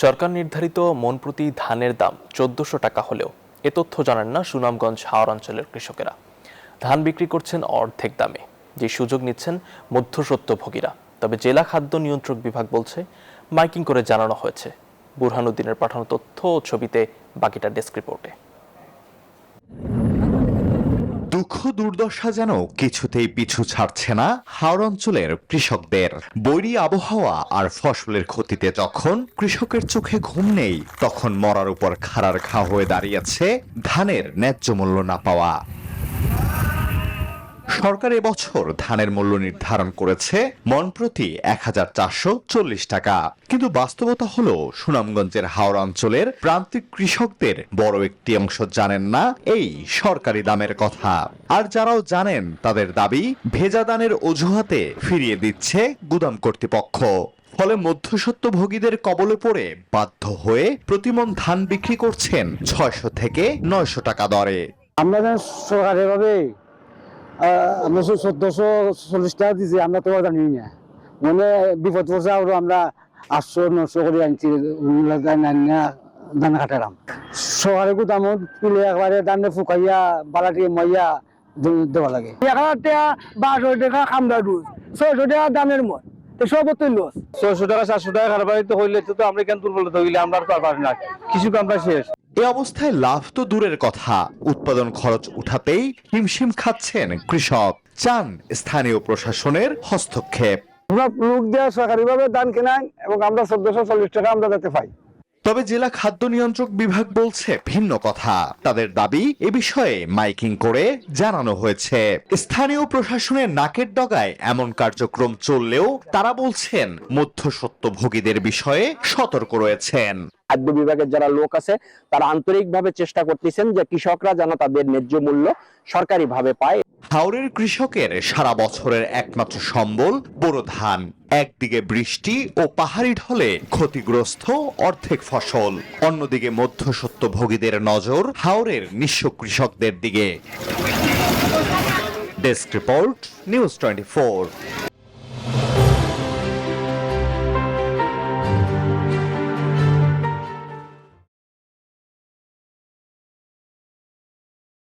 সরকার নির্ধারিত মন প্রতি ধানের দাম ১৪০০ টাকা হলেও এ তথ্য জানেন না সুনামগঞ্জ হাওর অঞ্চলের কৃষকেরা। ধান বিক্রি করছেন অর্ধেক দামে, যে সুযোগ নিচ্ছেন মধ্যস্বত্বভোগীরা। তবে জেলা খাদ্য নিয়ন্ত্রক বিভাগ বলছে মাইকিং করে জানানো হয়েছে। বুরহানুদ্দিনের পাঠানো তথ্য ও ছবিতে বাকিটা ডেস্ক রিপোর্টে। দুঃখ দুর্দশা যেন কিছুতেই পিছু ছাড়ছে না হাওর অঞ্চলের কৃষকদের। বৈরী আবহাওয়া আর ফসলের ক্ষতিতে যখন কৃষকের চোখে ঘুম নেই, তখন মরার উপর খাড়ার ঘা হয়ে দাঁড়িয়েছে ধানের ন্যায্য মূল্য না পাওয়া। সরকার এবছর ধানের মূল্য নির্ধারণ করেছে মন প্রতি ১,৪৪০ টাকা, কিন্তু বাস্তবতা হলো সুনামগঞ্জের হাওর অঞ্চলের প্রান্তিক কৃষকদের বড় একটি অংশ জানেন না এই সরকারি দামের কথা। আর যারাও জানেন, তাদের দাবি ভেজা দানের অজুহাতে ফিরিয়ে দিচ্ছে গুদাম কর্তৃপক্ষ। ফলে মধ্যস্বত্বভোগীদের কবলে পড়ে বাধ্য হয়ে প্রতিমন ধান বিক্রি করছেন ৬০০ থেকে ৯০০ টাকা দরে। আমরা সরকারি ভাবে আমরা ১৪৪০ টাকা দিয়েছি, আমরা তো জানি না, মানে বিপদ পড়ছে। আরো আমরা ৮০০-৯০০ করে আনছি ধান কাটারাম। সরকারি গুদামত তুলে একবারে ধানে ফুকাইয়া বালাটি মাইয়া দেওয়া লাগে। ১,০০০ টাকা ১২০০ টাকা খামদা ডুজ, ৬০০ টাকা দামের মত সব লস। ৬০০ টাকা ৪০০ টাকা খারাপ হইলে তো আমরা কেন দুর্বলতা হইলে আমরা আর পারি না, কিছু আমরা শেষ। এ অবস্থায় লাভ তো দূরের কথা, উৎপাদন খরচ উঠাতেই হিমশিম খাচ্ছেন কৃষক। চান স্থানীয় প্রশাসনের হস্তক্ষেপ। আমরা লোক দেওয়া সরকারি ভাবে ধান কেনাই এবং আমরা ১৪৪০ টাকা আমরা যাতে পাই। তবে জেলা খাদ্য নিয়ন্ত্রক বিভাগ বলছে ভিন্ন কথা। তাদের দাবি এ বিষয়ে মাইকিং করে জানানো হয়েছে। স্থানীয় প্রশাসনের নাকের ডগায় এমন কার্যক্রম চললেও তারা বলছেন মধ্যস্বত্বভোগীদের বিষয়ে সতর্ক রয়েছেন। খাদ্য বিভাগের যারা লোক আছে তারা আন্তরিকভাবে চেষ্টা করতেছেন যে কৃষকরা যেন তাদের ন্যায্য মূল্য সরকারিভাবে পায়। হাওরের কৃষকের সারা বছরের একমাত্র সম্বল বোরো ধান। একদিকে বৃষ্টি ও পাহাড়ি ঢলে ক্ষতিগ্রস্ত অর্ধেক ফসল, অন্যদিকে মধ্যস্বত্বভোগীদের নজর হাওরের নিঃস্ব কৃষকদের দিকে। Desk report, news 24।